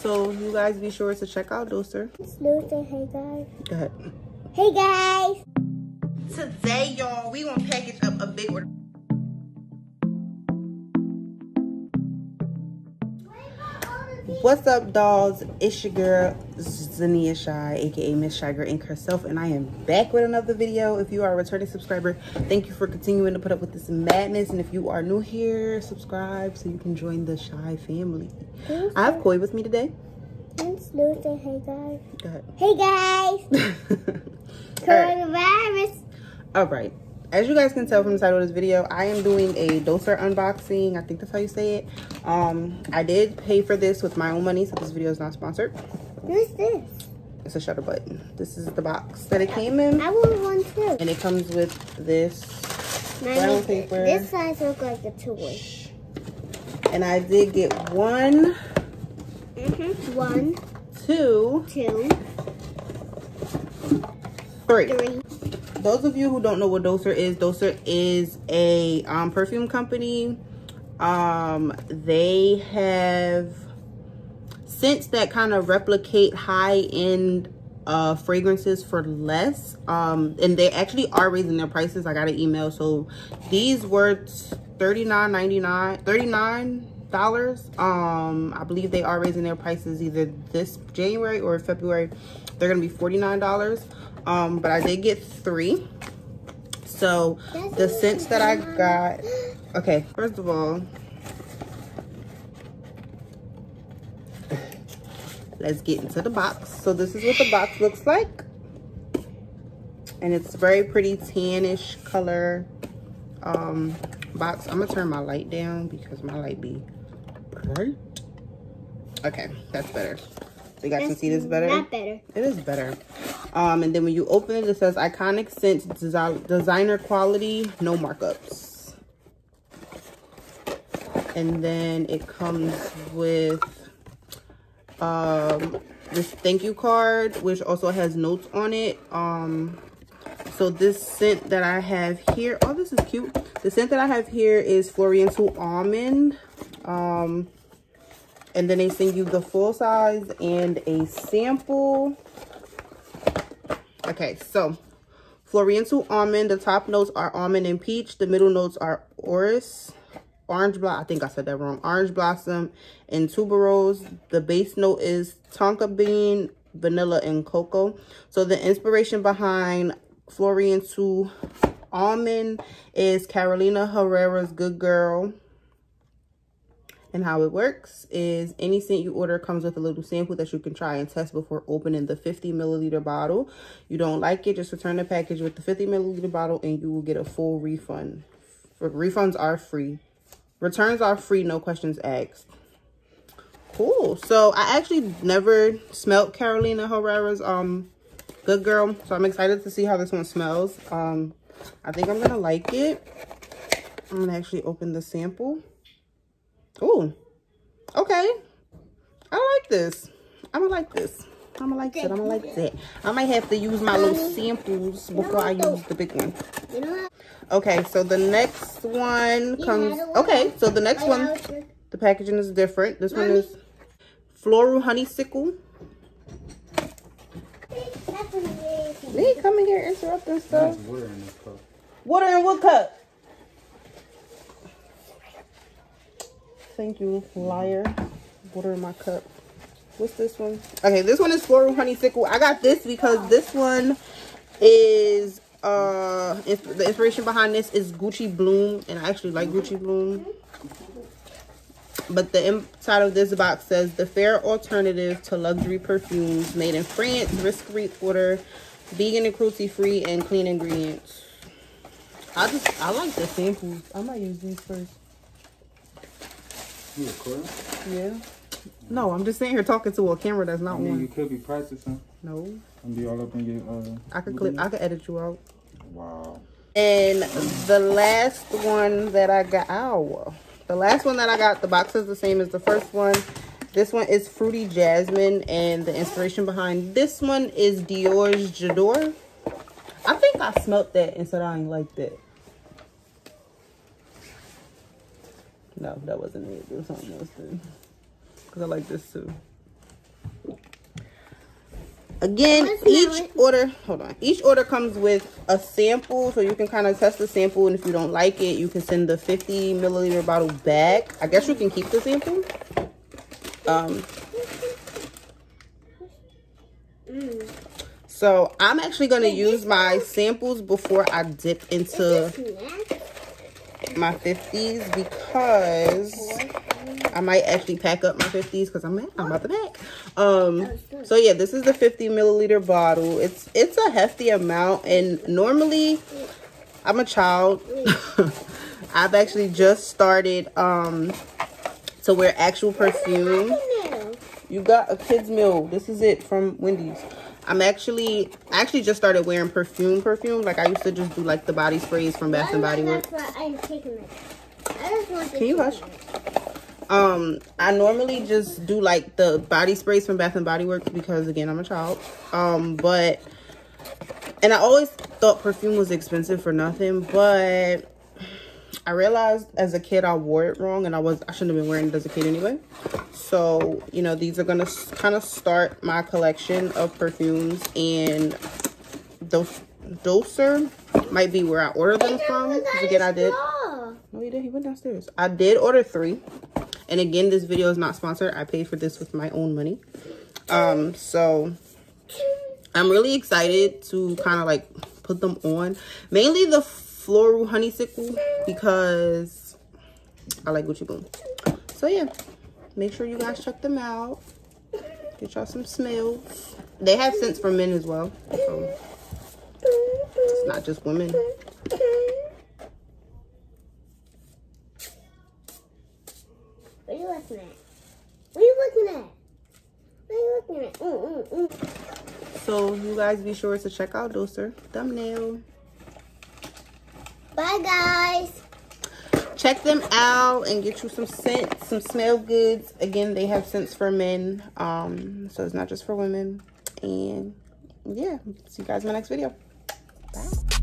So you guys be sure to check out Dossier. Dossier, hey guys. Go ahead. Hey guys. Today, y'all, we gonna package up a big order. What's up, dolls? It's your girl Zaniashai, aka Miss shaigirlinc herself, and I am back with another video. If you are a returning subscriber, thank you for continuing to put up with this madness, and if you are new here, subscribe so you can join the Shy family. I have Koi with me today. It's Dossier, hey guys. Go ahead. Hey guys. Coronavirus. All right. As you guys can tell from the title of this video, I am doing a Dossier unboxing. I think that's how you say it. I did pay for this with my own money, so this video is not sponsored. What's this? It's a shutter button. This is the box that it came in. I want one too. And it comes with this brown paper. This size looks like a toy. And I did get one. One. Two. Three. Those of you who don't know what Dossier is a perfume company. They have scents that kind of replicate high-end fragrances for less. And they actually are raising their prices. I got an email. So these were $39. I believe they are raising their prices either this January or February. They're gonna be $49. But I did get 3. So the scents that I got, okay, first of all, let's get into the box. So this is what the box looks like. And it's very pretty tannish color box. I'm gonna turn my light down because my light be bright. Okay, that's better. So you guys can see this better? Not better. It is better. And then when you open it, it says iconic scents, designer quality, no markups. And then it comes with this thank you card, which also has notes on it. So this scent that I have here, oh, this is cute. The scent that I have here is Floriental Almond. And then they send you the full size and a sample. Okay, so Floriental Almond. The top notes are almond and peach. The middle notes are orange blossom. I think I said that wrong. Orange blossom and tuberose. The base note is tonka bean, vanilla, and cocoa. So the inspiration behind Floriental Almond is Carolina Herrera's Good Girl. And how it works is any scent you order comes with a little sample that you can try and test before opening the 50 milliliter bottle. You don't like it, just return the package with the 50 milliliter bottle and you will get a full refund. Refunds are free. Returns are free, no questions asked. Cool. So I actually never smelled Carolina Herrera's Good Girl. So I'm excited to see how this one smells. I think I'm gonna like it. I'm gonna actually open the sample. Ooh, okay. I like this. I'm gonna like this. I'm gonna like that. I'm gonna like that. I might have to use my little samples before I use the big one. Okay, so the next one comes. Okay, so the next one, the packaging is different. This one is Floral Honeysuckle. They come in here interrupting stuff. Water in this cup. Water in what cup? Thank you, liar. Water in my cup. What's this one? Okay, this one is Floral Honeysuckle. I got this because this one is the inspiration behind this is Gucci Bloom, and I actually like Gucci Bloom. But the inside of this box says the fair alternative to luxury perfumes made in France, risk-free order, vegan and cruelty-free, and clean ingredients. I like the samples. I might use these first. You recording? Yeah. No, I'm just sitting here talking to a camera that's not on. You could be practicing. No. And be all up in your I could edit you out. Wow. And the last one that I got, the last one that I got, the box is the same as the first one. This one is Fruity Jasmine, and the inspiration behind this one is Dior's J'adore. I think I smelt that and said I ain't like that. No, that wasn't it. It was something else then. Because I like this too. Again, each order comes with a sample, so you can kind of test the sample, and if you don't like it, you can send the 50 milliliter bottle back. I guess you can keep the sample. So I'm actually going to use my samples before I dip into my 50s, because I might actually pack up my 50s because I'm about to pack. So yeah, this is the 50 milliliter bottle. It's a hefty amount, and normally I'm a child. I've actually just started to wear actual perfume. You got a kid's meal. This is it from Wendy's. I actually just started wearing perfume. Like I used to just do like the body sprays from Bath and Body Works. Can you hush? I normally just do like the body sprays from Bath and Body Works because again, I'm a child. And I always thought perfume was expensive for nothing, but I realized as a kid I wore it wrong, and I shouldn't have been wearing it as a kid anyway. So, you know, these are going to kind of start my collection of perfumes, and Dossier might be where I ordered them from. Because again, I did. No, he did. He went downstairs. I did order 3. And again, this video is not sponsored. I paid for this with my own money. So I'm really excited to kind of like put them on. Mainly the floral honeysuckle, because I like Gucci Boom. So yeah, make sure you guys check them out. Get y'all some smells. They have scents for men as well, so it's not just women. What are you looking at? What are you looking at? What are you looking at? So you guys be sure to check out Dossier thumbnail. Bye, guys. Check them out and get you some scents, some smell goods. Again, they have scents for men, so it's not just for women. And yeah, see you guys in my next video. Bye.